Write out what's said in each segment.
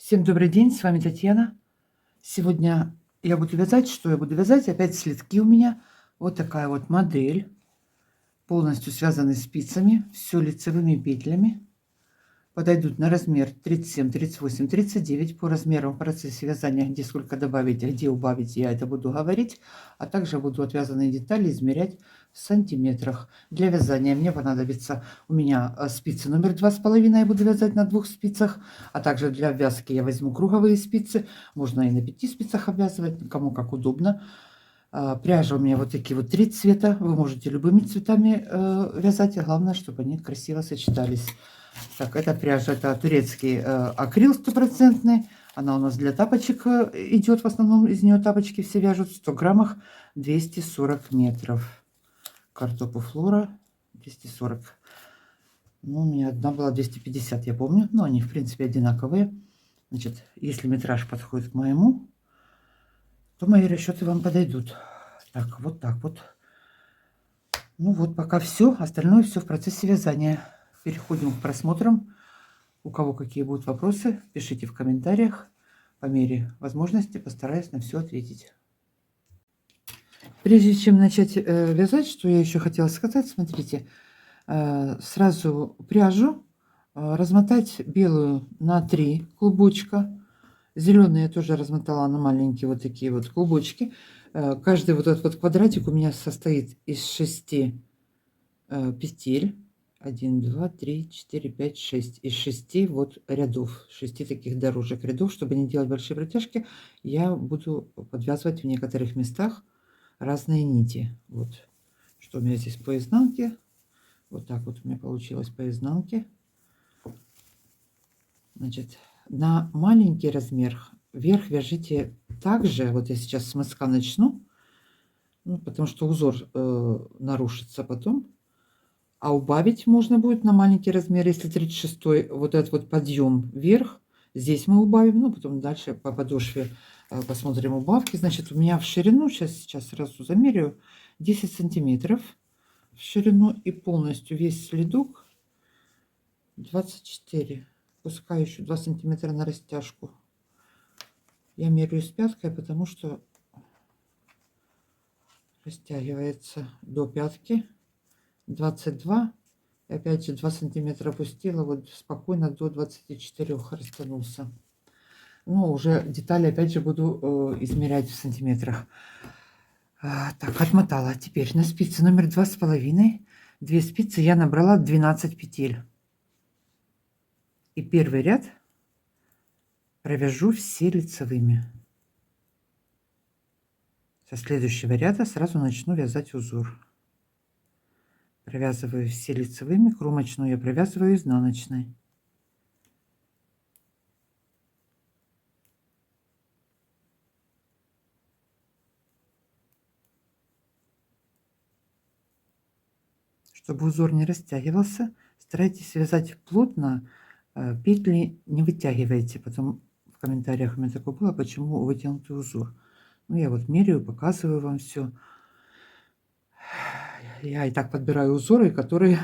Всем добрый день, с вами Татьяна. Сегодня я буду вязать. Что я буду вязать? Опять следки у меня. Вот такая вот модель, полностью связанная спицами, все лицевыми петлями. Подойдут на размер 37, 38, 39. По размерам в процессе вязания, где сколько добавить, а где убавить, я это буду говорить. А также буду отвязанные детали измерять в сантиметрах. Для вязания мне понадобится у меня спицы номер 2,5. Я буду вязать на 2 спицах. А также для вязки я возьму круговые спицы. Можно и на 5 спицах обвязывать, кому как удобно. Пряжа у меня вот такие вот 3 цвета. Вы можете любыми цветами вязать. Главное, чтобы они красиво сочетались. Так, эта пряжа, это турецкий акрил стопроцентный. Она у нас для тапочек идет, в основном из нее тапочки все вяжут. В 100 граммах 240 метров. Картопу Флора 240. Ну, у меня одна была 250, я помню. Но они, в принципе, одинаковые. Значит, если метраж подходит к моему, то мои расчеты вам подойдут. Так, вот так вот. Ну вот, пока все. Остальное все в процессе вязания. Переходим к просмотрам. У кого какие будут вопросы, пишите в комментариях. По мере возможности постараюсь на все ответить. Прежде чем начать вязать, что я еще хотела сказать, смотрите, сразу пряжу размотать белую на 3 клубочка. Зеленые я тоже размотала на маленькие вот такие вот клубочки. Каждый вот этот вот квадратик у меня состоит из 6 петель. 1, 2, 3, 4, 5, 6. Из 6 вот рядов, 6 таких дорожек рядов. Чтобы не делать большие протяжки, я буду подвязывать в некоторых местах разные нити. Вот что у меня здесь по изнанке. Вот так вот у меня получилось по изнанке. Значит, на маленький размер вверх вяжите также. Вот я сейчас с мыска начну, ну, потому что узор нарушится потом. А убавить можно будет на маленький размер, если 36-й, вот этот вот подъем вверх. Здесь мы убавим, ну, потом дальше по подошве посмотрим убавки. Значит, у меня в ширину, сейчас сразу замерю, 10 сантиметров в ширину, и полностью весь следок 24. Пускай еще 2 сантиметра на растяжку. Я меряю с пяткой, потому что растягивается до пятки. 22. И опять же 2 сантиметра опустила, вот спокойно до 24 растянулся. Ну, уже детали опять же буду измерять в сантиметрах. Так, отмотала. Теперь на спице номер 2,5. 2 спицы я набрала 12 петель. И первый ряд провяжу все лицевыми. Со следующего ряда сразу начну вязать узор. Провязываю все лицевыми, кромочную я провязываю изнаночной. Чтобы узор не растягивался, старайтесь вязать плотно, петли не вытягивайте. Потом в комментариях у меня такое было, почему вытянутый узор. Ну, я вот меряю, показываю вам все. Я и так подбираю узоры, которые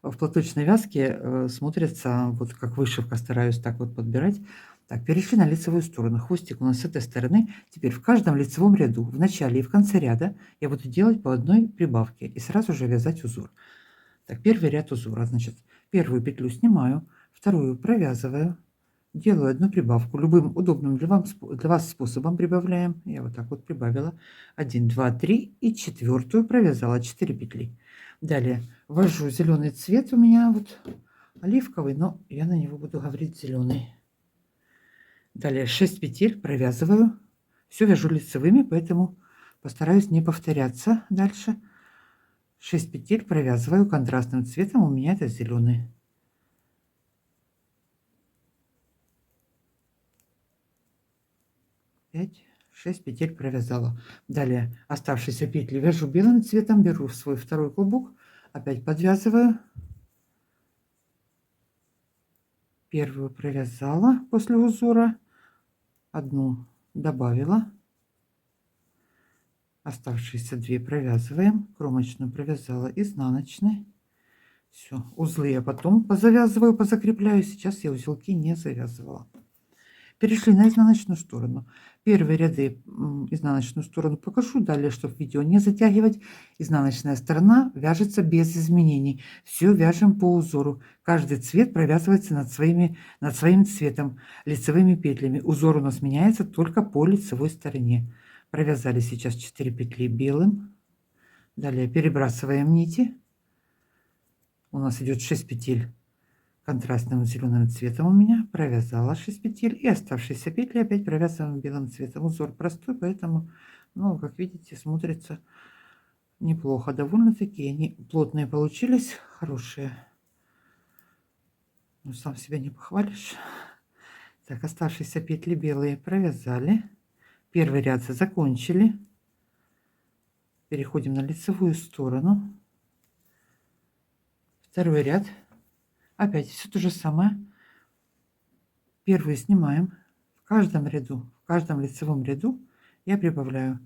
в платочной вязке смотрятся, вот как вышивка, стараюсь так вот подбирать. Так, перешли на лицевую сторону. Хвостик у нас с этой стороны. Теперь в каждом лицевом ряду, в начале и в конце ряда, я буду делать по одной прибавке и сразу же вязать узор. Так, первый ряд узора. Значит, первую петлю снимаю, вторую провязываю, делаю одну прибавку. Любым удобным для вас способом прибавляем. Я вот так вот прибавила. 1, 2, 3 и четвертую провязала 4 петли. Далее ввожу зеленый цвет, у меня вот оливковый, но я на него буду говорить зеленый. Далее 6 петель провязываю. Все вяжу лицевыми, поэтому постараюсь не повторяться дальше. 6 петель провязываю контрастным цветом, у меня это зеленый. Пять, 6 петель провязала. Далее оставшиеся петли вяжу белым цветом, беру в свой второй клубок, опять подвязываю. Первую провязала после узора, одну добавила, оставшиеся 2 провязываем, кромочную провязала изнаночной. Все, узлы я потом позавязываю, позакрепляю. Сейчас я узелки не завязывала. Перешли на изнаночную сторону. Первые ряды изнаночную сторону покажу, далее, чтобы видео не затягивать. Изнаночная сторона вяжется без изменений. Все вяжем по узору. Каждый цвет провязывается над своим цветом, лицевыми петлями. Узор у нас меняется только по лицевой стороне. Провязали сейчас 4 петли белым. Далее перебрасываем нити. У нас идет 6 петель контрастным зеленым цветом у меня. Провязала 6 петель. И оставшиеся петли опять провязываем белым цветом. Узор простой, поэтому, ну, как видите, смотрится неплохо. Довольно-таки они плотные получились, хорошие. Ну, сам себя не похвалишь. Так, оставшиеся петли белые провязали. Первый ряд закончили. Переходим на лицевую сторону. Второй ряд. Опять все то же самое. Первый снимаем. В каждом ряду, в каждом лицевом ряду я прибавляю.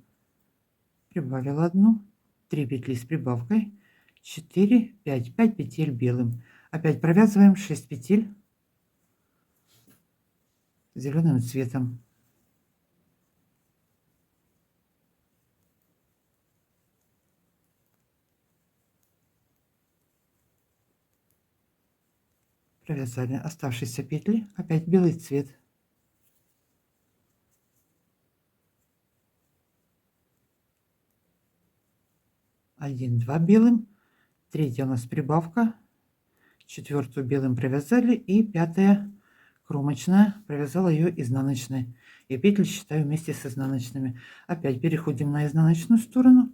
Прибавила одну, 3 петли с прибавкой, 4, 5 петель белым. Опять провязываем 6 петель зеленым цветом. Провязали оставшиеся петли, опять белый цвет. Один, два белым, третья у нас прибавка, четвертую белым провязали и пятая кромочная, провязала ее изнаночной. И петли считаю вместе с изнаночными. Опять переходим на изнаночную сторону.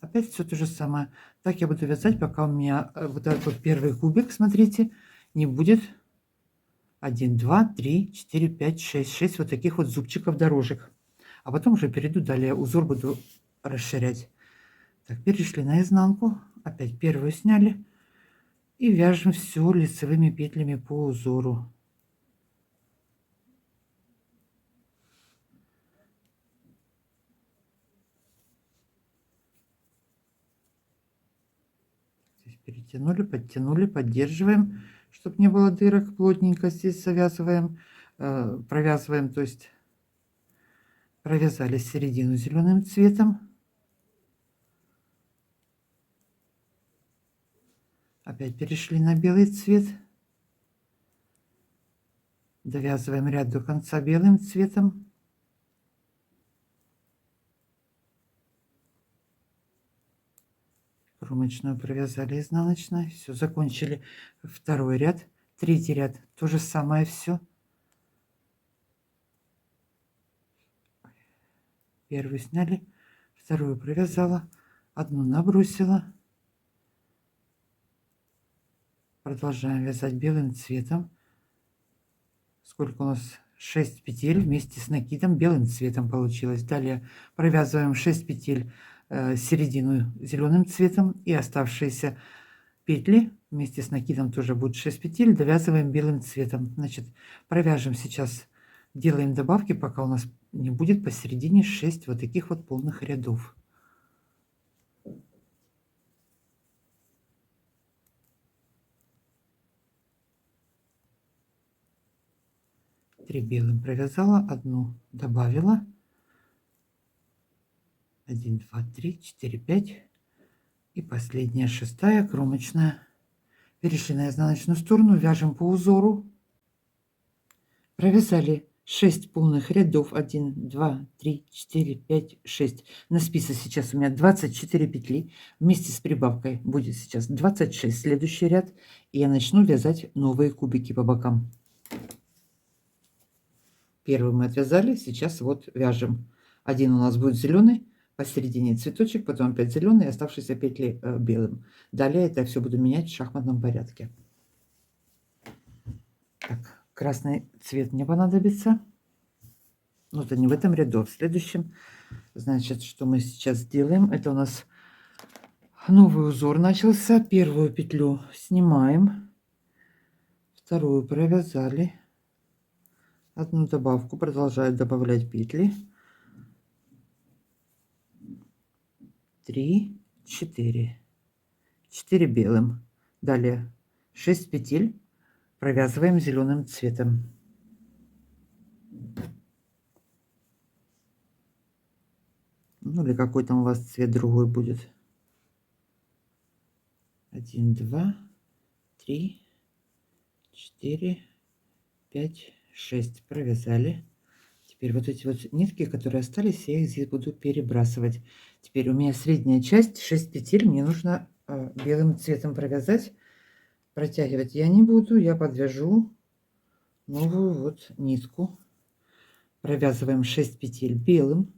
Опять все то же самое. Так я буду вязать, пока у меня вот этот вот первый кубик, смотрите, не будет 1, 2, 3, 4, 5, 6, 6 вот таких вот зубчиков дорожек. А потом уже перейду далее, узор буду расширять. Так, перешли на изнанку. Опять первую сняли. И вяжем все лицевыми петлями по узору. Здесь перетянули, подтянули, поддерживаем, чтобы не было дырок. Плотненько здесь завязываем, провязываем, то есть провязали середину зеленым цветом. Опять перешли на белый цвет. Довязываем ряд до конца белым цветом. Кромочную провязали изнаночной. Все, закончили второй ряд. Третий ряд то же самое все. Первый сняли, вторую провязала, одну набросила. Продолжаем вязать белым цветом. Сколько у нас? 6 петель вместе с накидом белым цветом получилось. Далее провязываем 6 петель середину зеленым цветом и оставшиеся петли вместе с накидом тоже будет 6 петель, довязываем белым цветом. Значит, провяжем сейчас, делаем добавки, пока у нас не будет посередине 6 вот таких вот полных рядов. Три белым провязала, одну добавила. 1, 2, 3, 4, 5. И последняя, шестая, кромочная. Перешли на изнаночную сторону, вяжем по узору. Провязали 6 полных рядов. 1, 2, 3, 4, 5, 6. На спице сейчас у меня 24 петли. Вместе с прибавкой будет сейчас 26. Следующий ряд. И я начну вязать новые кубики по бокам. Первый мы отвязали, сейчас вот вяжем. Один у нас будет зеленый, посередине цветочек, потом опять зеленый, оставшиеся петли белым. Далее это все буду менять в шахматном порядке. Так, красный цвет мне понадобится. Но это не в этом ряду, а в следующем. Значит, что мы сейчас сделаем? Это у нас новый узор начался. Первую петлю снимаем, вторую провязали. Одну добавку, продолжаю добавлять петли. 3, 4. 4 белым. Далее 6 петель провязываем зеленым цветом. Ну или какой там у вас цвет другой будет. 1, 2, 3, 4, 5, 6. Провязали. Теперь вот эти вот нитки, которые остались, я их здесь буду перебрасывать. Теперь у меня средняя часть, 6 петель, мне нужно белым цветом провязать. Протягивать я не буду, я подвяжу новую вот нитку. Провязываем 6 петель белым.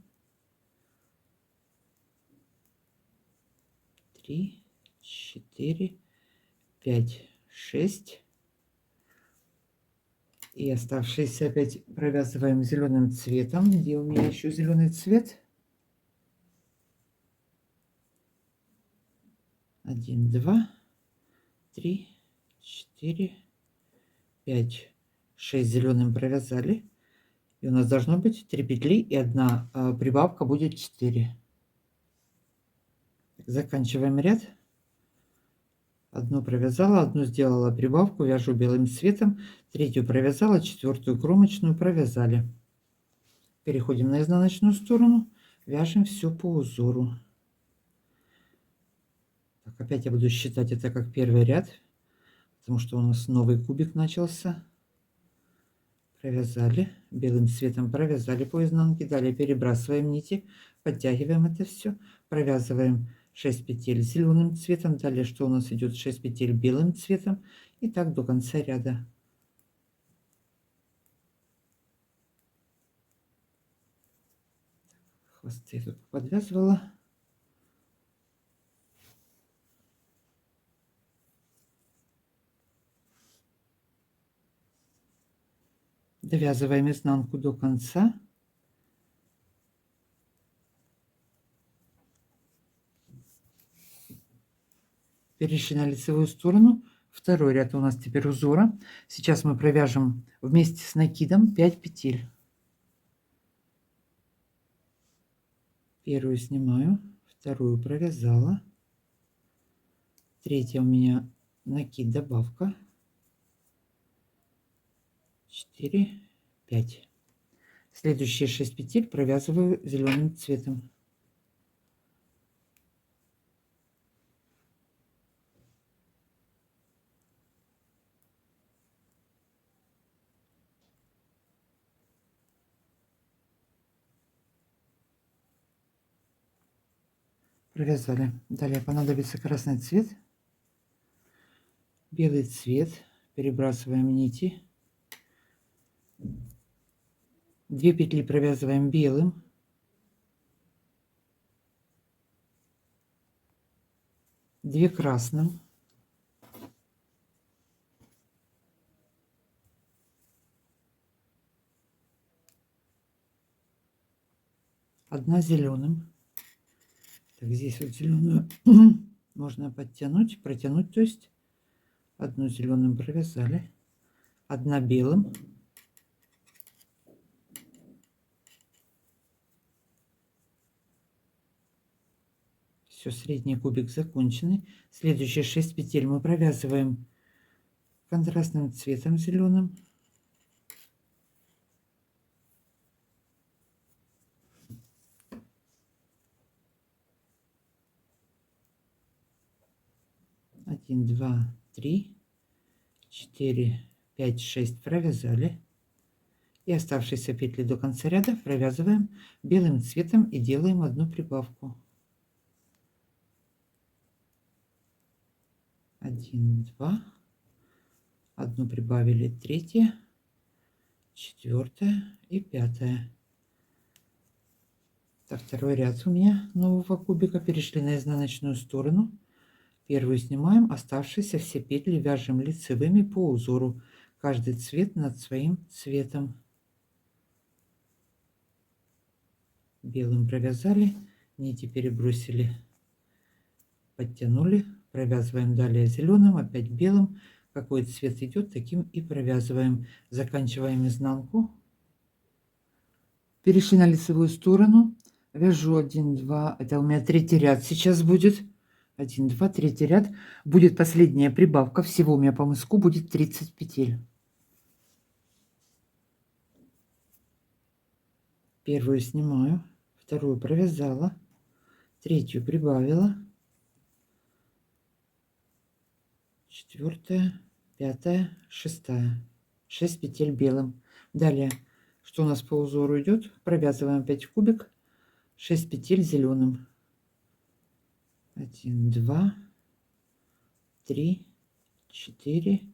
3, 4, 5, 6. И оставшиеся опять провязываем зеленым цветом. Где у меня еще зеленый цвет? 1, 2, 3, 4, 5, 6 зеленым провязали. И у нас должно быть 3 петли и 1 прибавка будет 4. Заканчиваем ряд. Одну провязала, одну сделала прибавку, вяжу белым цветом, третью провязала, четвертую кромочную провязали. Переходим на изнаночную сторону, вяжем все по узору. Так, опять я буду считать это как первый ряд, потому что у нас новый кубик начался. Провязали, белым цветом провязали по изнанке, далее перебрасываем нити, подтягиваем это все, провязываем 6 петель зеленым цветом, далее что у нас идет 6 петель белым цветом, и так до конца ряда. Хвосты тут подвязывала. Довязываем изнанку до конца. Перешли на лицевую сторону. Второй ряд у нас теперь узора. Сейчас мы провяжем вместе с накидом 5 петель. Первую снимаю, вторую провязала. Третья у меня накид, добавка. 4, 5. Следующие 6 петель провязываю зеленым цветом. Провязали. Далее понадобится красный цвет, белый цвет. Перебрасываем нити. 2 петли провязываем белым. 2 красным. 1 зеленым. Так, здесь вот зеленую можно подтянуть, протянуть, то есть 1 зеленым провязали, 1 белым, все, средний кубик законченный. Следующие 6 петель мы провязываем контрастным цветом зеленым. Один, 2, 3, 4, 5, 6 провязали. И оставшиеся петли до конца ряда провязываем белым цветом и делаем 1 прибавку. 1, 2, 1 прибавили, 3, 4 и 5. Так, второй ряд у меня нового кубика. Перешли на изнаночную сторону. Первую снимаем, оставшиеся все петли вяжем лицевыми по узору. Каждый цвет над своим цветом. Белым провязали, нити перебросили, подтянули. Провязываем далее зеленым, опять белым. Какой цвет идет, таким и провязываем. Заканчиваем изнанку. Перешли на лицевую сторону. Вяжу 1, 2, это у меня третий ряд сейчас будет. 1, 2, третий ряд. Будет последняя прибавка. Всего у меня по мыску будет 30 петель. Первую снимаю, вторую провязала. третью прибавила, четвертая, пятая, шестая. 6 петель белым. Далее, что у нас по узору идет, провязываем опять в кубик 6 петель зеленым. 1, 2, 3, 4,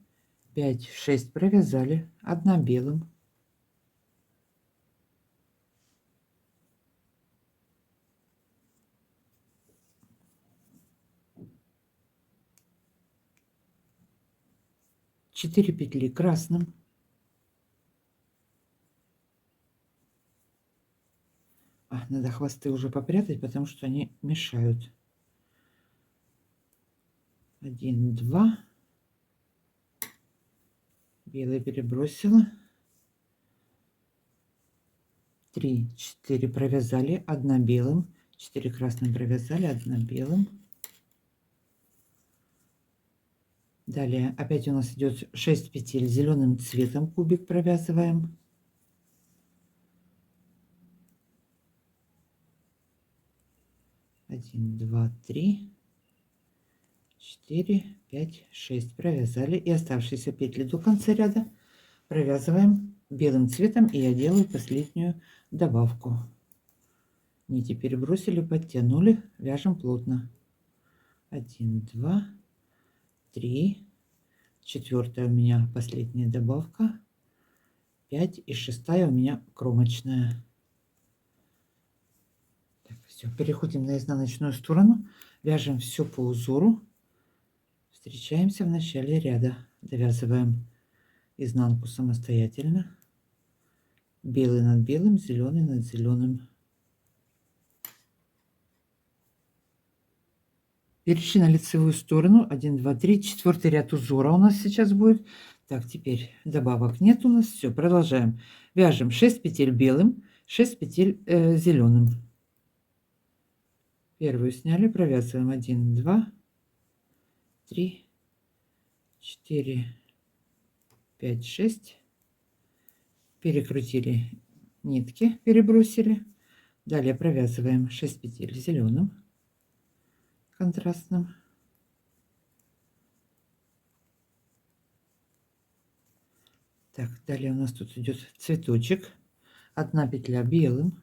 5, 6 провязали, 1 белым. Четыре петли красным. Надо хвосты уже попрятать, потому что они мешают. 1, 2. Белый перебросила. 3, 4 провязали, 1 белым. 4 красным провязали, 1 белым. Далее опять у нас идет 6 петель зеленым цветом, кубик провязываем. 1, 2, 3, 4, 5, 6 провязали, и оставшиеся петли до конца ряда провязываем белым цветом, и я делаю последнюю добавку. Нити перебросили, подтянули, вяжем плотно. 1, 2, 3, 4 у меня последняя добавка, 5 и 6 у меня кромочная. Так, все, переходим на изнаночную сторону, вяжем все по узору, встречаемся в начале ряда, довязываем изнанку самостоятельно, белый над белым, зеленый над зеленым. Перешли на лицевую сторону. 1, 2, 3. Четвертый ряд узора у нас сейчас будет. Так, теперь добавок нет у нас. Все, продолжаем. Вяжем 6 петель белым, 6 петель зеленым. Первую сняли, провязываем 1, 2, 3, 4, 5, 6. Перекрутили нитки, перебросили. Далее провязываем 6 петель зеленым, контрастным. Так, далее у нас тут идет цветочек. 1 петля белым,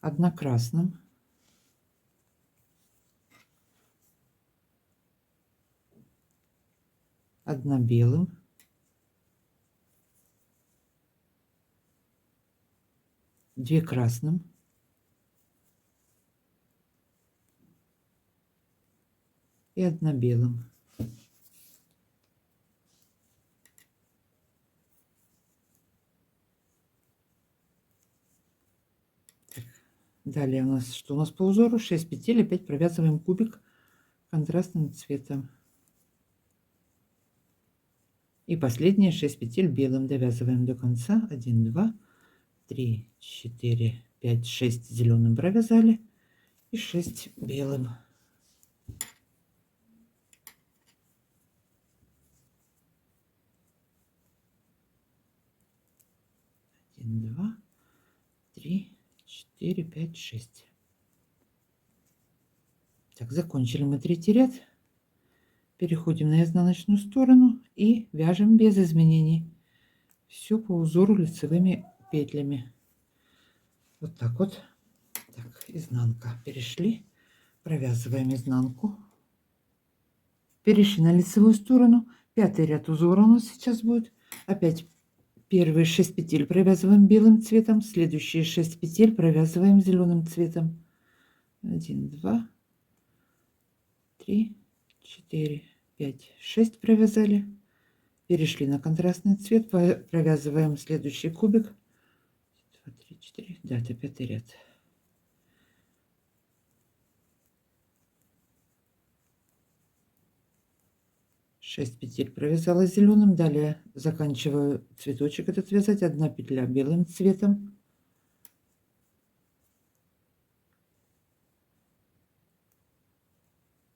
1 красным, 1 белым, 2 красным, 1 белым. Так, далее у нас что у нас по узору? 6 петель, опять провязываем кубик контрастным цветом. И последние 6 петель белым довязываем до конца. 1, 2, 3, 4, 5, 6 зеленым провязали и 6 белым. 1, 2, 3, 4, 5, 6. Так, закончили мы третий ряд. Переходим на изнаночную сторону и вяжем без изменений. Все по узору лицевыми петлями. Вот так вот. Так, изнанка. Перешли. Провязываем изнанку. Перешли на лицевую сторону. Пятый ряд узора у нас сейчас будет. Опять первые 6 петель провязываем белым цветом. Следующие 6 петель провязываем зеленым цветом. 1, 2, 3, 4, 5, 6 провязали. Перешли на контрастный цвет. Провязываем следующий кубик. 2, 3, 4. Да, это пятый ряд. Шесть петель провязала зеленым. Далее заканчиваю цветочек этот вязать. 1 петля белым цветом.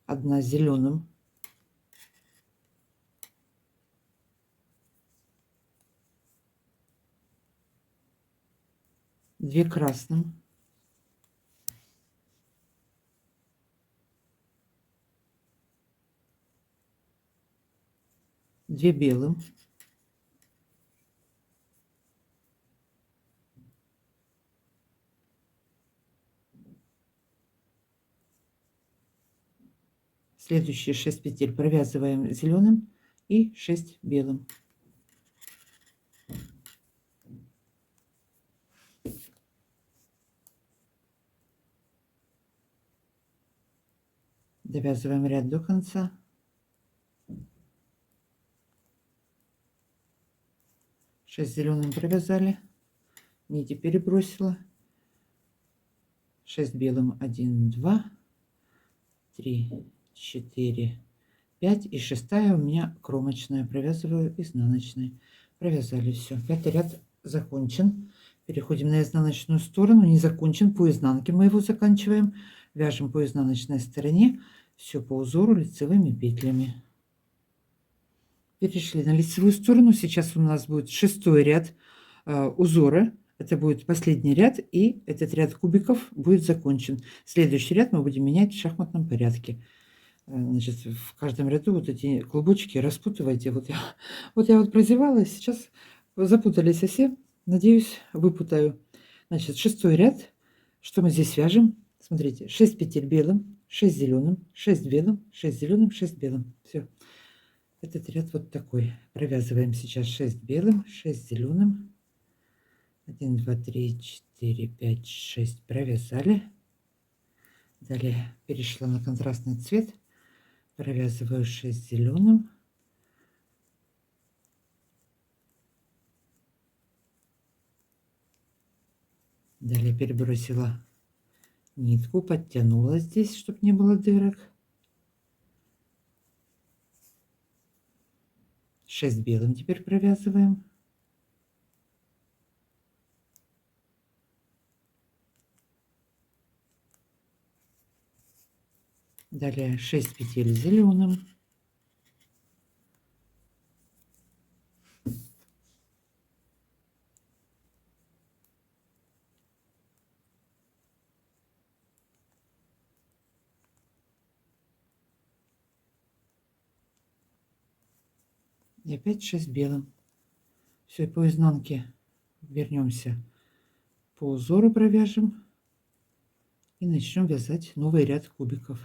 1 зеленым. 2 красным. 2 белым, следующие 6 петель провязываем зеленым и 6 белым. Довязываем ряд до конца. Шесть зеленым провязали, нити перебросила, 6 белым, 1, 2, 3, 4, 5 и шестая у меня кромочная, провязываю изнаночной. Провязали, все, пятый ряд закончен. Переходим на изнаночную сторону, не закончен, по изнанке мы его заканчиваем, вяжем по изнаночной стороне, все по узору лицевыми петлями. Перешли на лицевую сторону, сейчас у нас будет шестой ряд узора. Это будет последний ряд, и этот ряд кубиков будет закончен. Следующий ряд мы будем менять в шахматном порядке. Значит, в каждом ряду вот эти клубочки распутывайте. Вот я прозевала, сейчас запутались все. Надеюсь, выпутаю. Значит, шестой ряд. Что мы здесь вяжем? Смотрите, 6 петель белым, 6 зеленым, 6 белым, 6 зеленым, 6 белым. Все. Этот ряд вот такой. Провязываем сейчас 6 белым, 6 зеленым. 1, 2, 3, 4, 5, 6 провязали. Далее перешла на контрастный цвет. Провязываю 6 зеленым. Далее перебросила нитку, подтянула здесь, чтобы не было дырок. 6 белым теперь провязываем. Далее 6 петель зеленым. И опять 6 белым. Все, по изнанке вернемся, по узору провяжем и начнем вязать новый ряд кубиков.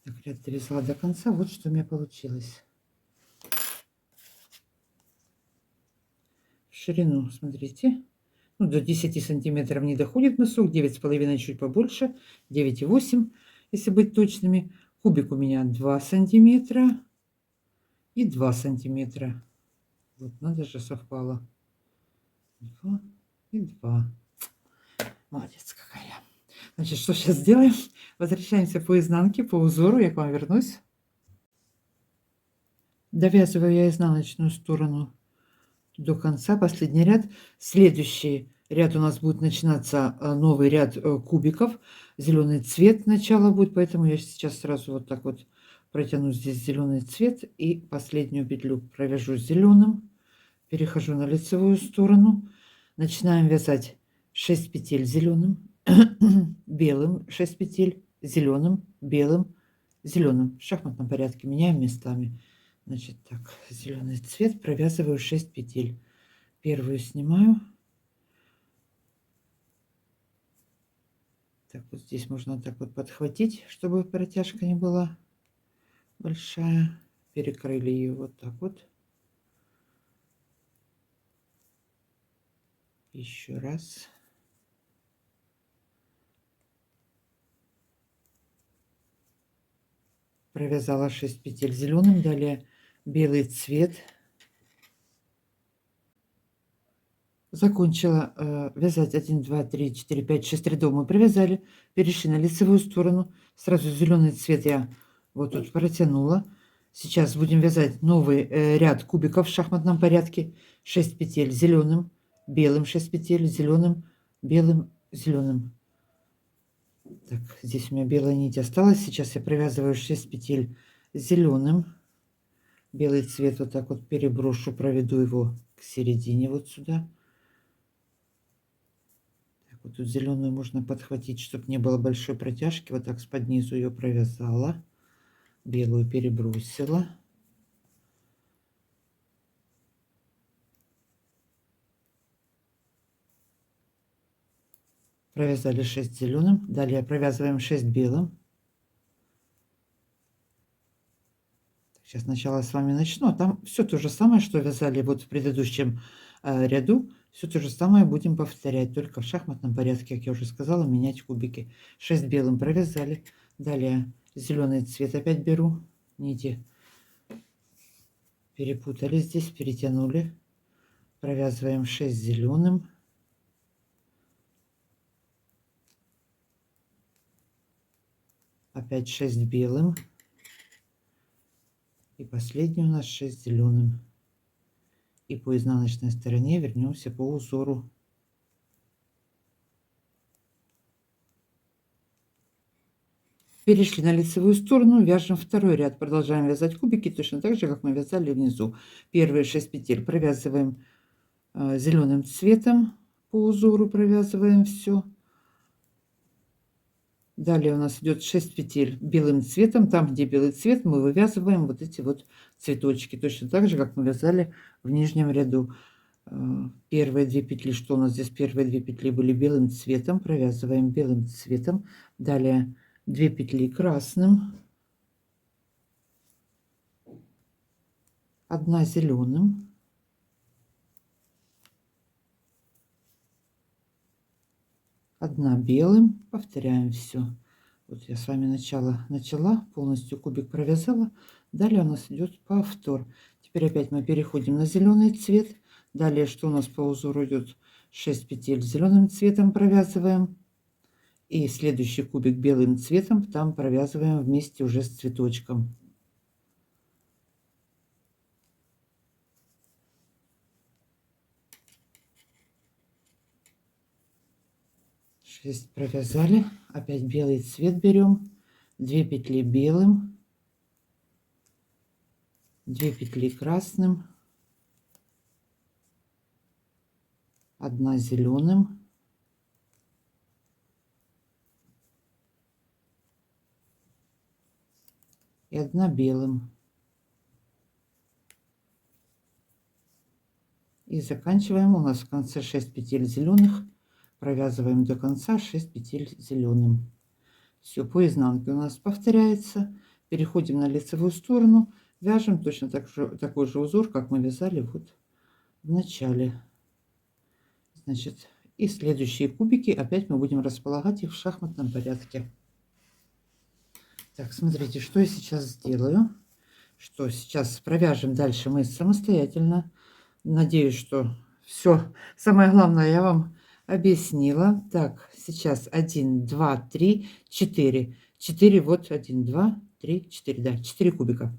Так, ряд довязала до конца. Вот что у меня получилось. В ширину, смотрите, ну, до 10 сантиметров не доходит мысок, 9,5 чуть побольше, 9,8, если быть точными. Кубик у меня 2 сантиметра и 2 сантиметра. Вот, надо же, совпало. 2 и 2. Молодец какая. Значит, что сейчас сделаем? Возвращаемся по изнанке, по узору. Я к вам вернусь. Довязываю я изнаночную сторону до конца, последний ряд. Следующий ряд у нас будет начинаться новый ряд кубиков. Зеленый цвет начало будет, поэтому я сейчас сразу вот так вот протяну здесь зеленый цвет и последнюю петлю провяжу зеленым. Перехожу на лицевую сторону. Начинаем вязать 6 петель зеленым, белым, 6 петель зеленым, белым, зеленым. В шахматном порядке меняем местами. Значит, так, зеленый цвет, провязываю 6 петель. Первую снимаю. Так, вот здесь можно так вот подхватить, чтобы протяжка не была большая. Перекрыли ее вот так вот. Еще раз. Провязала 6 петель зеленым, далее белый цвет. Закончила вязать 1, 2, 3, 4, 5, 6 рядов мы провязали. Перешли на лицевую сторону. Сразу зеленый цвет я вот тут протянула. Сейчас будем вязать новый ряд кубиков в шахматном порядке. 6 петель зеленым, белым 6 петель, зеленым, белым, зеленым. Так, здесь у меня белая нить осталась. Сейчас я провязываю 6 петель зеленым. Белый цвет вот так вот переброшу, проведу его к середине вот сюда. Так, вот тут зеленую можно подхватить, чтобы не было большой протяжки. Вот так с под низу ее провязала. белую перебросила. Провязали 6 зеленым. Далее провязываем 6 белым. Сейчас сначала с вами начну. А там все то же самое, что вязали вот в предыдущем ряду. Все то же самое будем повторять, только в шахматном порядке, как я уже сказала, менять кубики. 6 белым провязали. Далее зеленый цвет опять беру. Нити перепутали здесь, перетянули. Провязываем 6 зеленым. Опять 6 белым. И последний у нас 6 зеленым. И по изнаночной стороне вернемся по узору. Перешли на лицевую сторону, вяжем второй ряд. Продолжаем вязать кубики точно так же, как мы вязали внизу. Первые 6 петель провязываем зеленым цветом по узору, провязываем все. Далее у нас идет 6 петель белым цветом. Там, где белый цвет, мы вывязываем вот эти вот цветочки. Точно так же, как мы вязали в нижнем ряду. Первые 2 петли, что у нас здесь? Первые 2 петли были белым цветом. Провязываем белым цветом. Далее 2 петли красным. 1 зеленым. 1 белым. Повторяем все. Вот я с вами начала, полностью кубик провязала. Далее у нас идет повтор. Теперь опять мы переходим на зеленый цвет. Далее что у нас по узору идет? 6 петель зеленым цветом провязываем. И следующий кубик белым цветом там провязываем вместе уже с цветочком. 6 провязали. Опять белый цвет берем. 2 петли белым. 2 петли красным. 1 зеленым. 1 белым. И заканчиваем. У нас в конце 6 петель зеленых. Провязываем до конца 6 петель зеленым. Все по изнанке у нас повторяется. Переходим на лицевую сторону. Вяжем точно такой же узор, как мы вязали вот в начале. Значит, и следующие кубики опять мы будем располагать их в шахматном порядке. Так, смотрите, что я сейчас сделаю. Что сейчас провяжем дальше мы самостоятельно. Надеюсь, что все самое главное я вам объяснила. Так, сейчас 1, 2, 3, 4. 4, вот 1, 2, 3, 4, да, 4 кубика.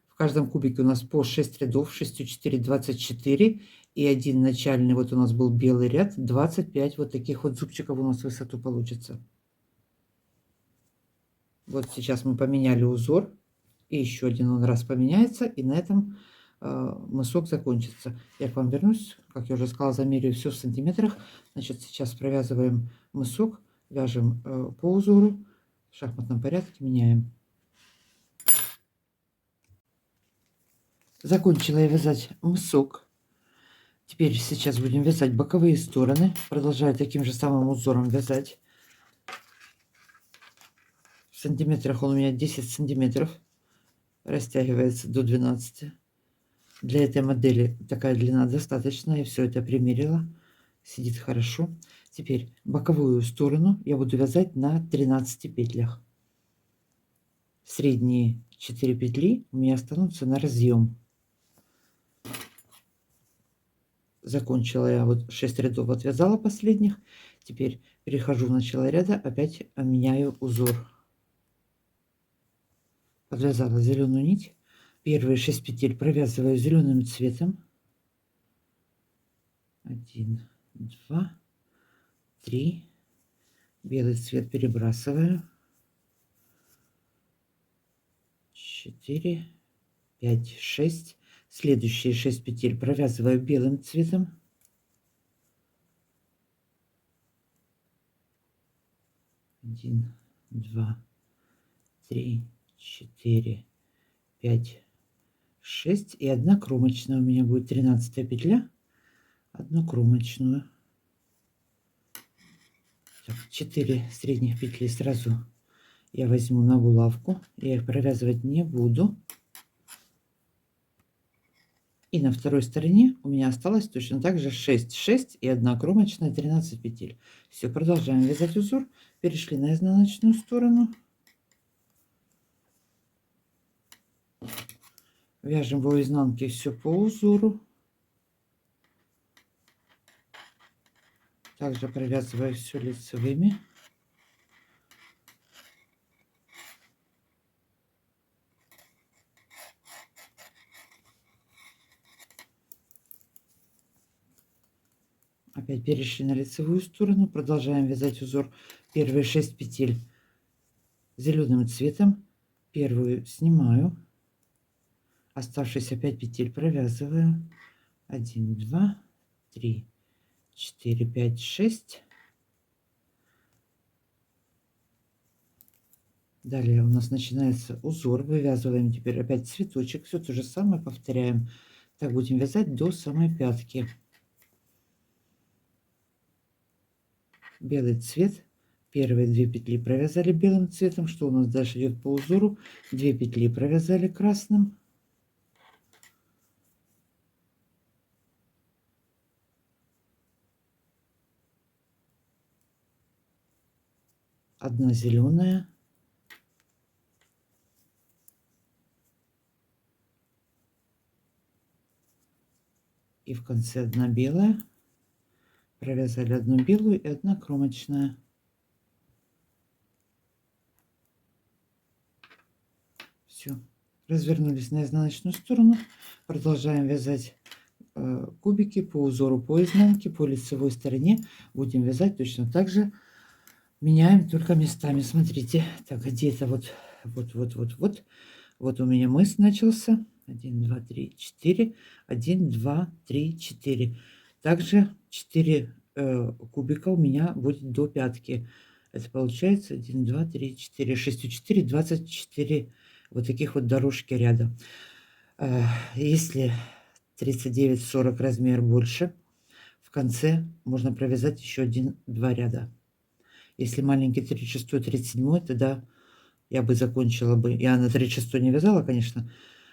В каждом кубике у нас по 6 рядов, 6, 4, 24. И один начальный, вот у нас был белый ряд, 25 вот таких вот зубчиков у нас в высоту получится. Вот сейчас мы поменяли узор. И еще один он раз поменяется, и на этом мысок закончится. Я к вам вернусь, как я уже сказала, замеряю все в сантиметрах. Значит, сейчас провязываем мысок, вяжем по узору, в шахматном порядке меняем. Закончила я вязать мысок. Теперь сейчас будем вязать боковые стороны. Продолжаю таким же самым узором вязать. В сантиметрах он у меня 10 сантиметров. Растягивается до 12. Для этой модели такая длина достаточно. Я все это примерила. Сидит хорошо. Теперь боковую сторону я буду вязать на 13 петлях. Средние 4 петли у меня останутся на разъем. Закончила я вот 6 рядов, отвязала последних. Теперь перехожу в начало ряда, опять меняю узор. Подвязала зеленую нить. Первые 6 петель провязываю зеленым цветом. 1, 2, 3. Белый цвет перебрасываю. 4, 5, 6. Следующие 6 петель провязываю белым цветом. 1, 2, 3, 4, 5, 6 и 1 кромочная у меня будет 13 петля, 1 кромочную. Так, 4 средних петли сразу я возьму на булавку, я их провязывать не буду. И на второй стороне у меня осталось точно так же 6 и 1 кромочная, 13 петель. Все, продолжаем вязать узор. Перешли на изнаночную сторону. Вяжем в изнанке все по узору. Также провязываю все лицевыми. Опять перешли на лицевую сторону. Продолжаем вязать узор. Первые 6 петель зеленым цветом. Первую снимаю. Оставшиеся 5 петель провязываю. 1, 2, 3, 4, 5, 6. Далее у нас начинается узор. Вывязываем теперь опять цветочек. Все то же самое повторяем. Так будем вязать до самой пятки. Белый цвет. Первые 2 петли провязали белым цветом. Что у нас дальше идет по узору? 2 петли провязали красным. Одна зеленая. И в конце одна белая. Провязали одну белую и одна кромочная. Все. Развернулись на изнаночную сторону. Продолжаем вязать кубики по узору по изнанке, по лицевой стороне. Будем вязать точно так же. Меняем только местами. Смотрите. Так, где это вот. Вот у меня мыс начался. 1, 2, 3, 4. 1, 2, 3, 4. Также 4 кубика у меня будет до пятки. Это получается 1, 2, 3, 4. 6, 4, 24 вот таких вот дорожки ряда. Если 39-40 размер больше, в конце можно провязать еще 1-2 ряда. Если маленький 36-37, тогда я бы закончила бы. Я на 36 не вязала, конечно.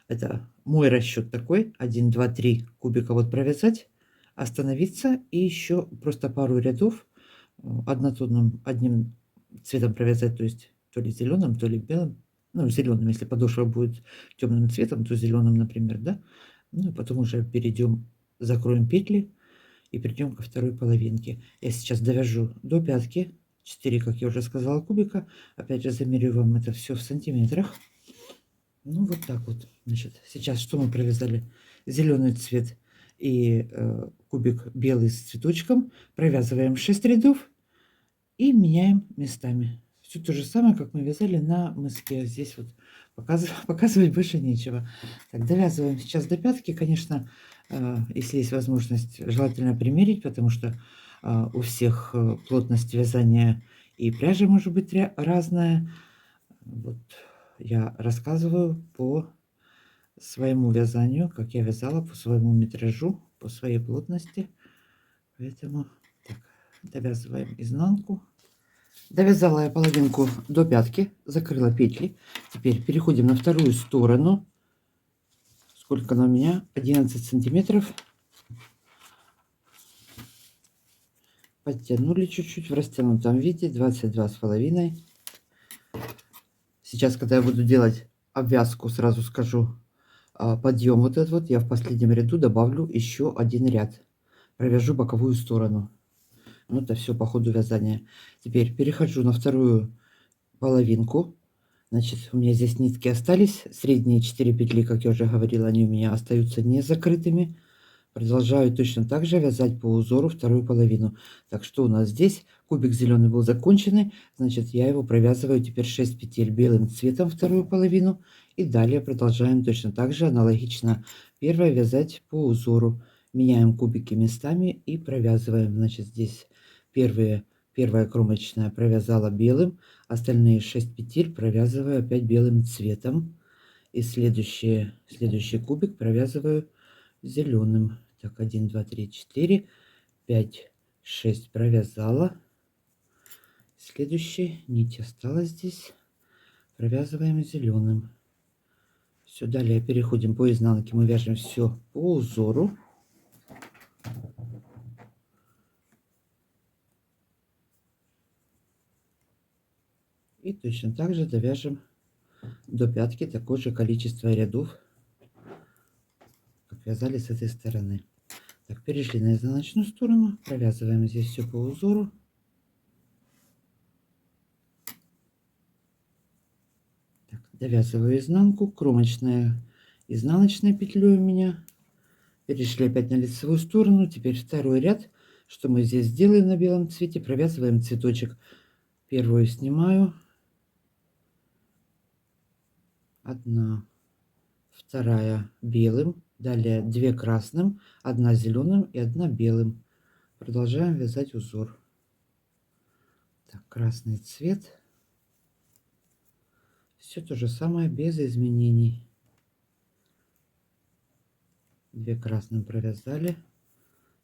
Это мой расчет такой. 1, 2, 3 кубика вот провязать, остановиться и еще просто пару рядов однотонным одним цветом провязать, то есть то ли зеленым, то ли белым. Ну, зеленым, если подошва будет темным цветом, то зеленым, например, да. Ну, и потом уже перейдем, закроем петли и перейдем ко второй половинке. Я сейчас довяжу до пятки. 4, как я уже сказала, кубика. Опять же, замерю вам это все в сантиметрах. Ну, вот так вот. Значит, сейчас что мы провязали? Зеленый цвет и кубик белый с цветочком. Провязываем 6 рядов и меняем местами. Все то же самое, как мы вязали на мыске. Здесь вот показывать больше нечего. Так, довязываем сейчас до пятки. Конечно, если есть возможность, желательно примерить, потому что у всех плотность вязания и пряжа может быть разная. Вот я рассказываю по своему вязанию, как я вязала, по своему метражу, по своей плотности. Поэтому так, довязываем изнанку. Довязала я половинку до пятки, закрыла петли. Теперь переходим на вторую сторону. Сколько она у меня? 11 сантиметров. Подтянули чуть-чуть в растянутом виде, 22,5. Сейчас, когда я буду делать обвязку, сразу скажу, подъем вот этот вот, я в последнем ряду добавлю еще один ряд. Провяжу боковую сторону. Вот это все по ходу вязания. Теперь перехожу на вторую половинку. Значит, у меня здесь нитки остались. Средние 4 петли, как я уже говорила, они у меня остаются не закрытыми. Продолжаю точно так же вязать по узору вторую половину. Так, что у нас здесь? Кубик зеленый был законченный. Значит, я его провязываю теперь 6 петель белым цветом вторую половину. И далее продолжаем точно так же аналогично. Первое вязать по узору. Меняем кубики местами и провязываем. Значит, здесь первые Первая кромочная провязала белым, остальные 6 петель провязываю опять белым цветом. И следующий кубик провязываю зеленым. Так, 1, 2, 3, 4, 5, 6 провязала. Следующая нить осталась здесь. Провязываем зеленым. Все, далее переходим по изнанке. Мы вяжем все по узору. И точно так же довяжем до пятки такое же количество рядов, как вязали с этой стороны. Так, перешли на изнаночную сторону, провязываем здесь все по узору. Так, довязываю изнанку, кромочная, изнаночная петля у меня. Перешли опять на лицевую сторону. Теперь второй ряд. Что мы здесь сделаем на белом цвете? Провязываем цветочек. Первую снимаю. Одна, вторая белым. Далее 2 красным, 1 зеленым и 1 белым. Продолжаем вязать узор. Так, красный цвет. Все то же самое, без изменений. 2 красным провязали,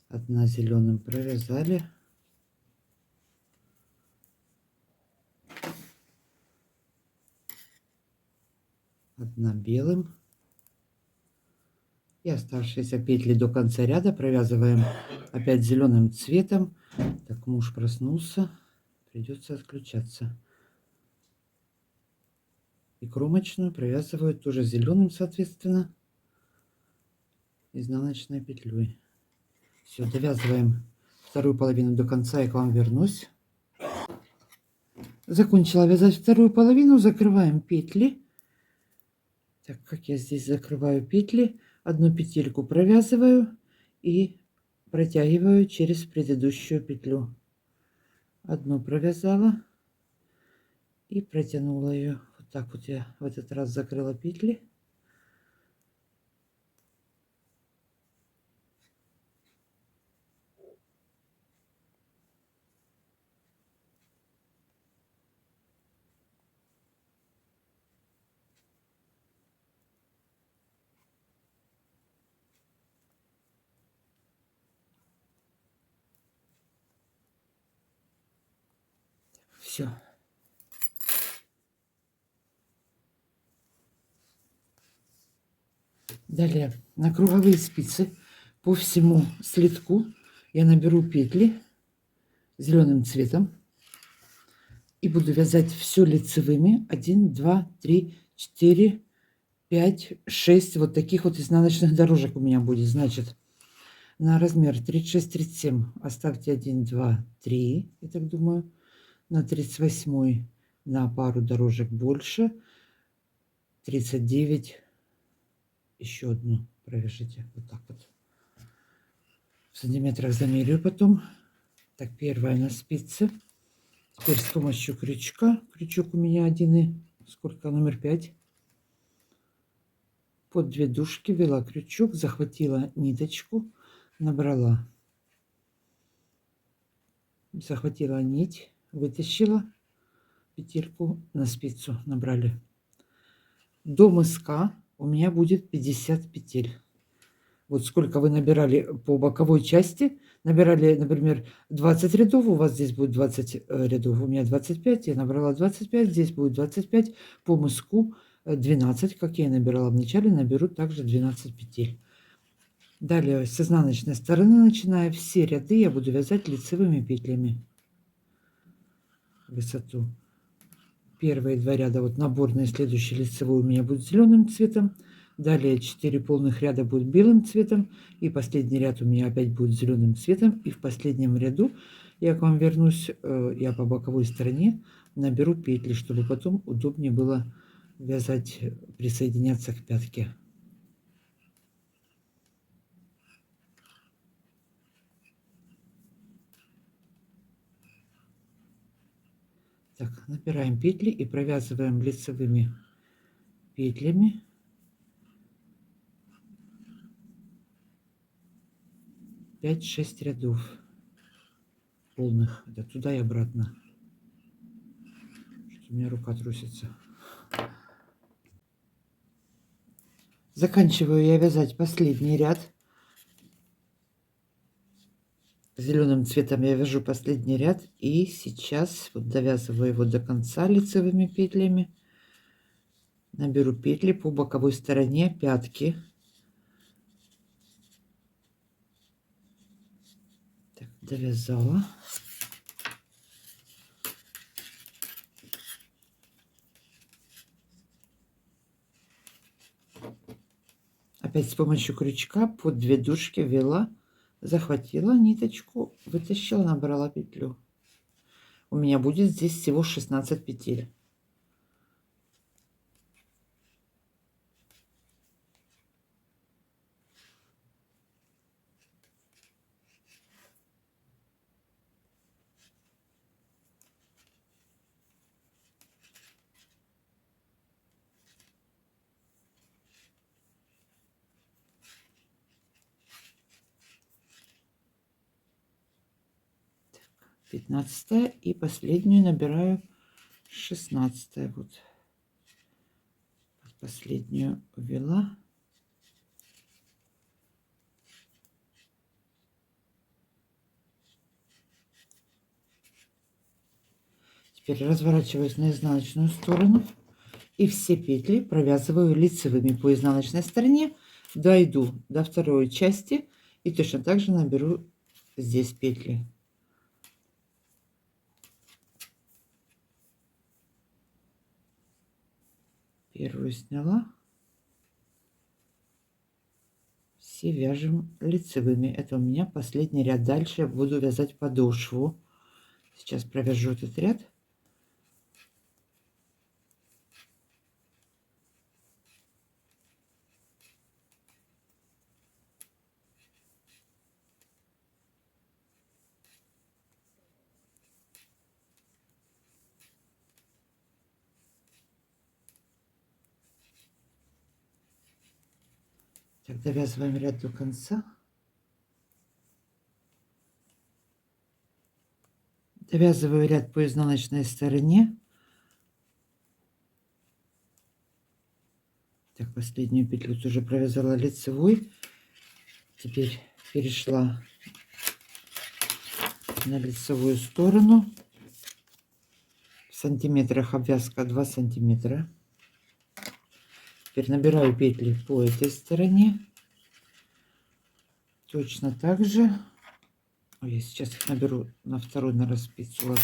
1 зеленым провязали, 1 белым. И оставшиеся петли до конца ряда провязываем опять зеленым цветом. Так, муж проснулся, придется отключаться. И кромочную провязываю тоже зеленым, соответственно, изнаночной петлей. Все, довязываем вторую половину до конца, я к вам вернусь. Закончила вязать вторую половину, закрываем петли. Так, как я здесь закрываю петли, одну петельку провязываю и протягиваю через предыдущую петлю. Одну провязала и протянула ее. Вот так вот я в этот раз закрыла петли. Все. Далее на круговые спицы по всему слитку я наберу петли зеленым цветом и буду вязать все лицевыми. 1, 2, 3, 4, 5, 6 вот таких вот изнаночных дорожек у меня будет. Значит, на размер 36-37 оставьте 1, 2, 3, я так думаю. На 38 на пару дорожек больше. 39 еще одну провяжите. Вот так вот. В сантиметрах замерю потом. Так, первая на спице. Теперь с помощью крючка. Крючок у меня один и сколько? Номер 5. Под 2 дужки ввела крючок, захватила ниточку, набрала. Захватила нить, вытащила петельку на спицу, набрали. До мыска у меня будет 50 петель. Вот сколько вы набирали по боковой части. Набирали, например, 20 рядов, у вас здесь будет 20 рядов. У меня 25, я набрала 25, здесь будет 25. По мыску 12, как я и набирала в начале, наберу также 12 петель. Далее с изнаночной стороны, начиная все ряды, я буду вязать лицевыми петлями. Высоту. Первые 2 ряда, вот наборный, следующий лицевой у меня будет зеленым цветом. Далее 4 полных ряда будет белым цветом. И последний ряд у меня опять будет зеленым цветом. И в последнем ряду я к вам вернусь, я по боковой стороне наберу петли, чтобы потом удобнее было вязать, присоединяться к пятке. Так, набираем петли и провязываем лицевыми петлями. Пять-шесть рядов. полных. Это туда и обратно. Что-то у меня рука трусится. Заканчиваю я вязать последний ряд. Зеленым цветом я вяжу последний ряд. И сейчас вот довязываю его до конца лицевыми петлями. Наберу петли по боковой стороне пятки. Так, довязала. Опять с помощью крючка под 2 дужки ввела, захватила ниточку, вытащила, набрала петлю. У меня будет здесь всего 16 петель. Так, 15 и последнюю набираю 16. Вот последнюю ввела. Теперь разворачиваюсь на изнаночную сторону и все петли провязываю лицевыми по изнаночной стороне, дойду до второй части и точно так же наберу здесь петли. Первую сняла, все вяжем лицевыми. Это у меня последний ряд. Дальше я буду вязать подошву. Сейчас провяжу этот ряд. Так, довязываем ряд до конца. Довязываю ряд по изнаночной стороне. Так, последнюю петлю тоже провязала лицевой. Теперь перешла на лицевую сторону. В сантиметрах обвязка 2 сантиметра. Теперь набираю петли по этой стороне. Точно так же. Ой, я сейчас их наберу на вторую, на спицу, ладно.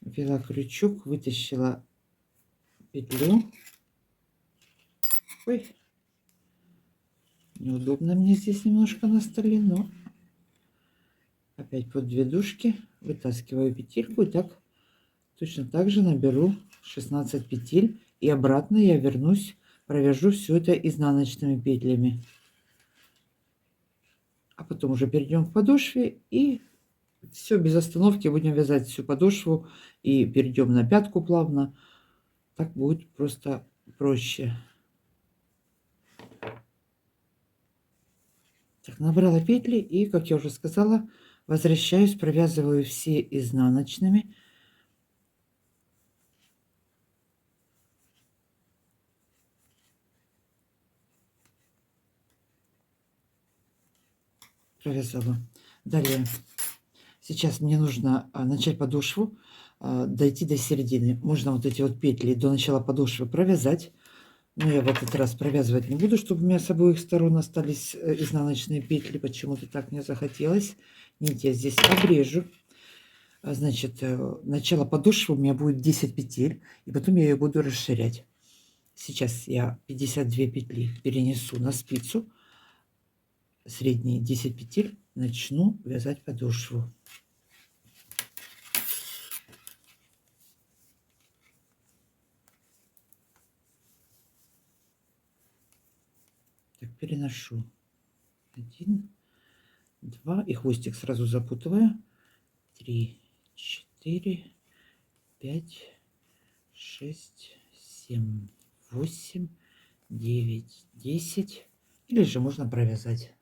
Ввела крючок, вытащила петлю. Ой, неудобно мне здесь немножко на столе, но опять под 2 дужки вытаскиваю петельку и так точно так же наберу 16 петель и обратно я вернусь, провяжу все это изнаночными петлями, а потом уже перейдем к подошве и все без остановки будем вязать всю подошву и перейдем на пятку плавно. Так будет просто проще. Так, набрала петли и, как я уже сказала, возвращаюсь, провязываю все изнаночными. Провязала. Далее, сейчас мне нужно начать подошву, дойти до середины. Можно вот эти вот петли до начала подошвы провязать. Но я в этот раз провязывать не буду, чтобы у меня с обоих сторон остались изнаночные петли. Почему-то так мне захотелось. Нить я здесь обрежу. Значит, начало подошвы у меня будет 10 петель. И потом я ее буду расширять. Сейчас я 52 петли перенесу на спицу. Средние 10 петель начну вязать подошву. Так, переношу 1, 2 и хвостик сразу запутываю. 3, 4, 5, 6, 7, 8, 9, 10. Или же можно провязать.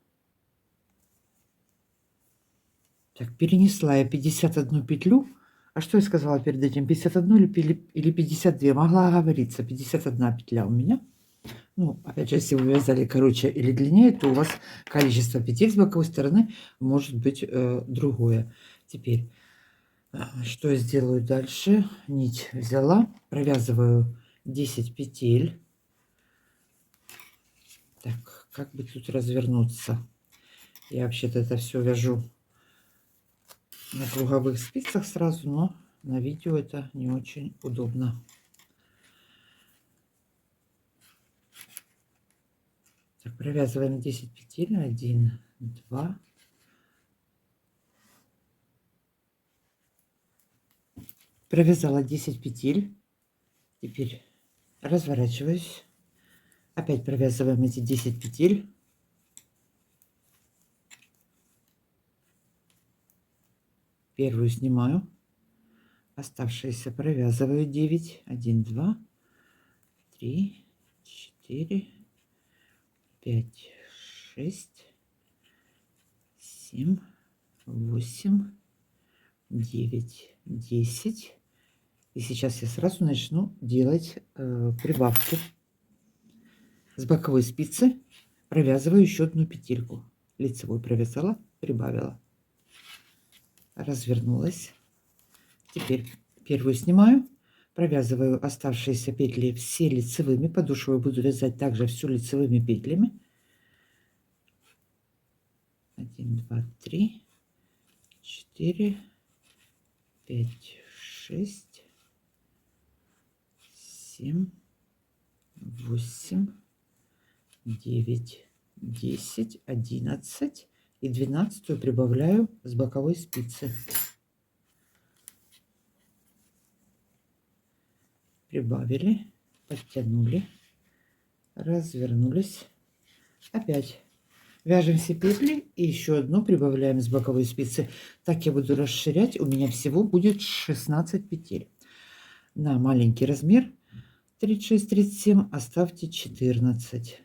Так, перенесла я 51 петлю. А что я сказала перед этим? 51 или 52? Могла оговориться. 51 петля у меня. Ну, опять же, если вы вязали короче или длиннее, то у вас количество петель с боковой стороны может быть другое. Теперь, что я сделаю дальше? Нить взяла, провязываю 10 петель. Так, как бы тут развернуться? Я вообще-то это все вяжу на круговых спицах сразу, но на видео это не очень удобно. Так, провязываем 10 петель. 1, 2. Провязала 10 петель. Теперь разворачиваюсь. Опять провязываем эти 10 петель. Первую снимаю. Оставшиеся провязываю 9. 1, 2, 3, 4, 5, 6, 7, 8, 9, 10. И сейчас я сразу начну делать прибавку. С боковой спицы провязываю еще одну петельку. Лицевой провязала, прибавила. Развернулась. Теперь первую снимаю, провязываю оставшиеся петли все лицевыми. Подушевую буду вязать также все лицевыми петлями. 1, 2, 3, 4, 5, 6, 7, 8, 9, 10, 11 и 12 прибавляю с боковой спицы. Прибавили, подтянули, развернулись. Опять вяжем все петли и еще одну прибавляем с боковой спицы. Так я буду расширять. У меня всего будет 16 петель. На маленький размер 36-37 оставьте 14.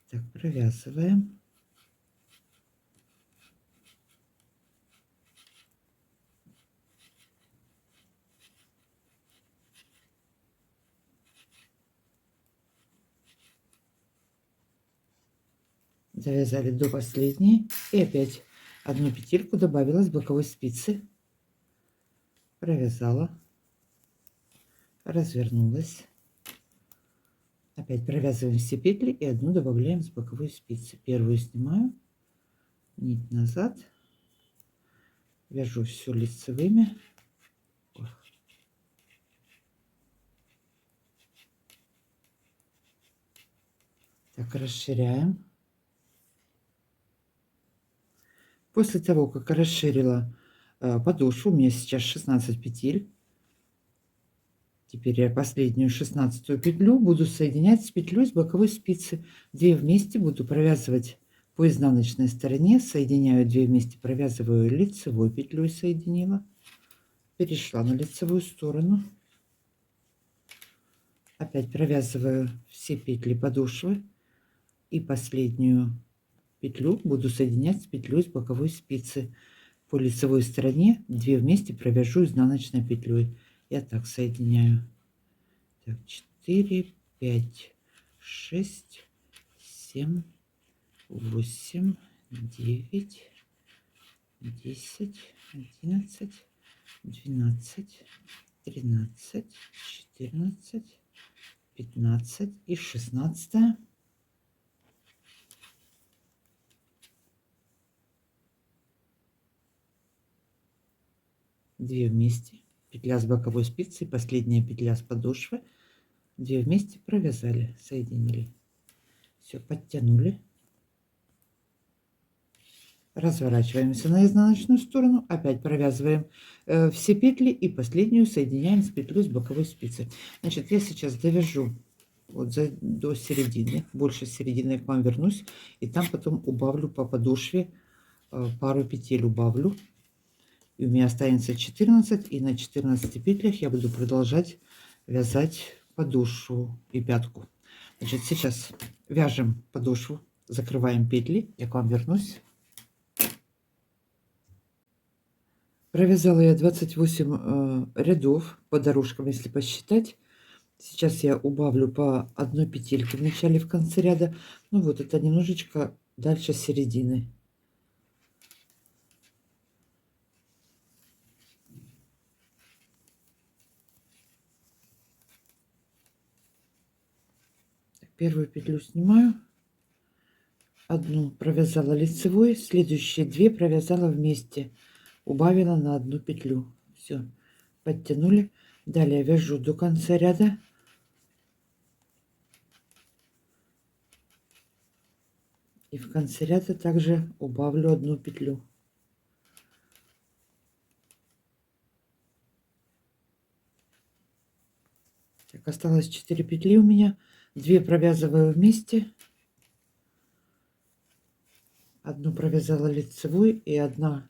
Так, провязываем. Завязали до последней. И опять одну петельку добавила с боковой спицы. Провязала. Развернулась. Опять провязываем все петли и одну добавляем с боковой спицы. Первую снимаю, нить назад, вяжу все лицевыми. Так, расширяем. После того, как расширила подошву, у меня сейчас 16 петель. Теперь я последнюю 16 петлю буду соединять с петлей с боковой спицы. 2 вместе буду провязывать по изнаночной стороне. Соединяю 2 вместе, провязываю лицевой петлей, соединила. Перешла на лицевую сторону. Опять провязываю все петли подошвы. И последнюю петлю буду соединять с петлей с боковой спицы. По лицевой стороне 2 вместе провяжу изнаночной петлей. Я так соединяю. Так, 4, 5, 6, 7, 8, 9, 10, 11, 12, 13, 14, 15 и 16. Две вместе, петля с боковой спицы, последняя петля с подошвы, 2 вместе провязали, соединили, все, подтянули, разворачиваемся на изнаночную сторону, опять провязываем все петли и последнюю соединяем с петлей с боковой спицы. Значит, я сейчас довяжу вот до середины, больше середины я к вам вернусь, и там потом убавлю по подошве, пару петель убавлю. И у меня останется 14, и на 14 петлях я буду продолжать вязать подошву и пятку. Значит, сейчас вяжем подошву, закрываем петли, я к вам вернусь. Провязала я 28 рядов по дорожкам, если посчитать. Сейчас я убавлю по одной петельке в начале и в конце ряда. Ну вот, это немножечко дальше середины. Первую петлю снимаю. Одну провязала лицевой, следующие 2 провязала вместе. Убавила на одну петлю. Все, подтянули. Далее вяжу до конца ряда. И в конце ряда также убавлю одну петлю. Так, осталось 4 петли у меня. 2 провязываю вместе. Одну провязала лицевой и одна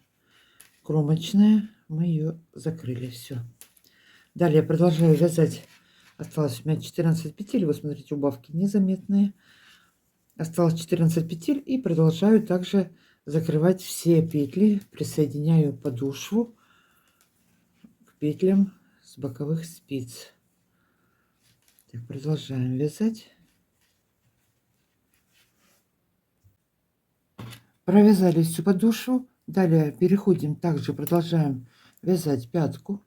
кромочная. Мы ее закрыли. Все. Далее продолжаю вязать. Осталось у меня 14 петель. Вы смотрите, убавки незаметные. Осталось 14 петель. И продолжаю также закрывать все петли. Присоединяю подошву к петлям с боковых спиц. Так, продолжаем вязать. Провязали всю подошву. Далее переходим, также продолжаем вязать пятку.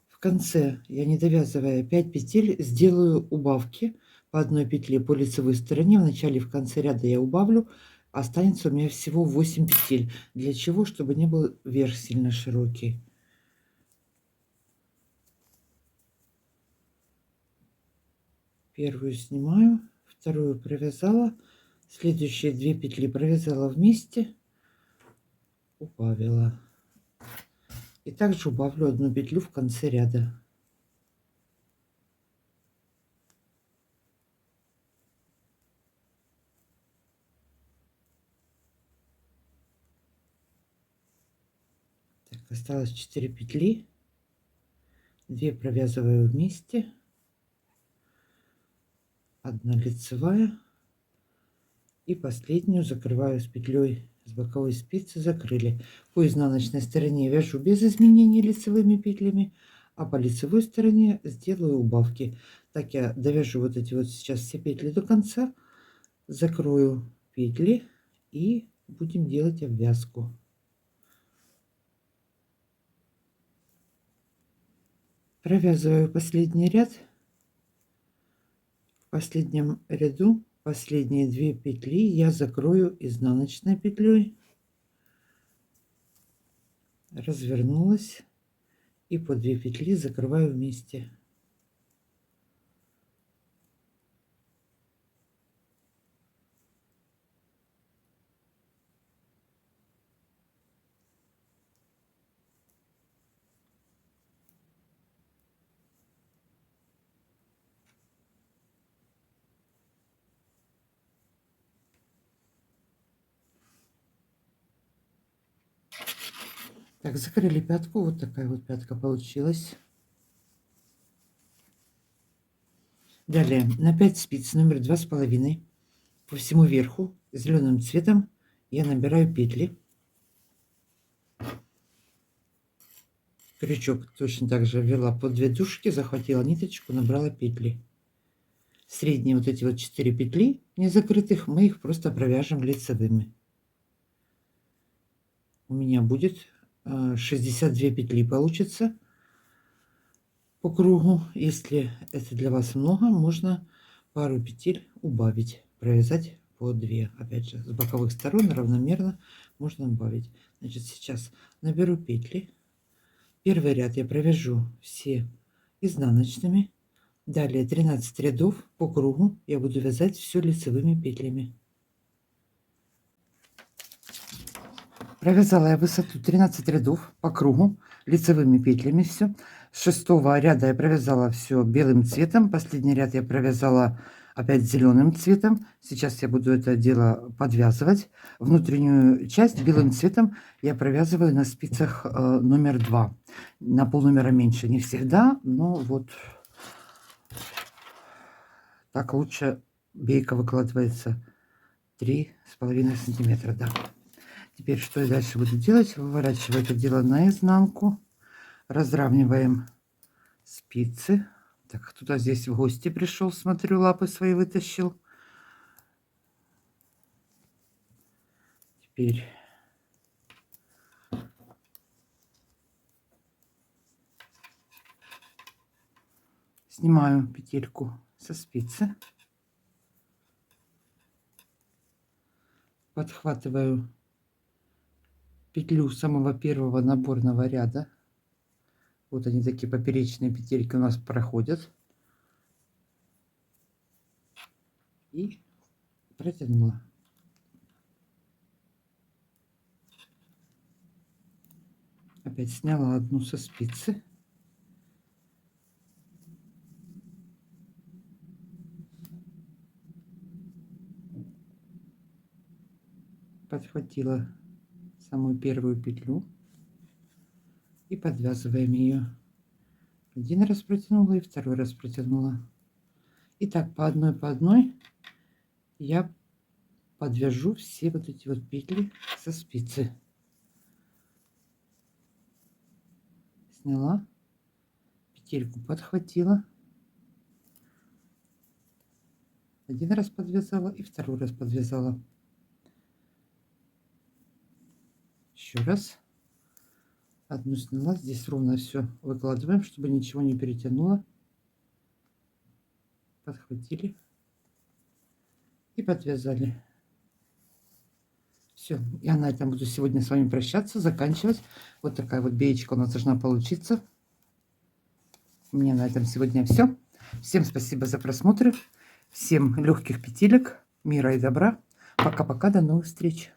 В конце, я не довязывая 5 петель, сделаю убавки по одной петле по лицевой стороне. В начале и в конце ряда я убавлю. Останется у меня всего 8 петель. Для чего? Чтобы не был верх сильно широкий. Первую снимаю, вторую провязала. Следующие 2 петли провязала вместе, убавила. И также убавлю одну петлю в конце ряда. Так, осталось 4 петли. 2 провязываю вместе. Одна лицевая. И последнюю закрываю с петлей с боковой спицы. Закрыли. По изнаночной стороне вяжу без изменений лицевыми петлями, а по лицевой стороне сделаю убавки. Так я довяжу вот эти вот сейчас все петли до конца, закрою петли и будем делать обвязку. Провязываю последний ряд. В последнем ряду последние 2 петли я закрою изнаночной петлей, развернулась и по 2 петли закрываю вместе. Так, закрыли пятку. Вот такая вот пятка получилась. Далее на 5 спиц номер 2,5 по всему верху зеленым цветом я набираю петли. Крючок точно так же ввела под 2 дужки, захватила ниточку, набрала петли. Средние вот эти вот 4 петли не закрытых, мы их просто провяжем лицевыми. У меня будет 62 петли получится по кругу. Если это для вас много, можно пару петель убавить, провязать по 2. Опять же, с боковых сторон равномерно можно убавить. Значит, сейчас наберу петли. Первый ряд я провяжу все изнаночными. Далее 13 рядов по кругу я буду вязать все лицевыми петлями. Провязала я высоту 13 рядов по кругу лицевыми петлями все. С 6 ряда я провязала все белым цветом. Последний ряд я провязала опять зеленым цветом. Сейчас я буду это дело подвязывать. Внутреннюю часть белым цветом я провязываю на спицах номер 2. На полномера меньше не всегда, но вот Так лучше бейка выкладывается 3,5 сантиметра, да. Теперь что я дальше буду делать? Выворачиваю это дело наизнанку. Разравниваем спицы. Так, кто-то здесь в гости пришел, смотрю, лапы свои вытащил. Теперь снимаю петельку со спицы. Подхватываю петлю самого первого наборного ряда. Вот они, такие поперечные петельки у нас проходят. И протянула. Опять сняла одну со спицы. Подхватила самую первую петлю и подвязываем ее. Один раз протянула и второй раз протянула. И так по одной я подвяжу все вот эти вот петли со спицы. Сняла, петельку подхватила, один раз подвязала и второй раз подвязала. Еще раз. Одну сняла, здесь ровно все выкладываем, чтобы ничего не перетянуло. Подхватили и подвязали. Все, я на этом буду сегодня с вами прощаться, заканчивать. Вот такая вот беечка у нас должна получиться. У меня на этом сегодня все. Всем спасибо за просмотр. Всем легких петелек, мира и добра. Пока-пока, до новых встреч.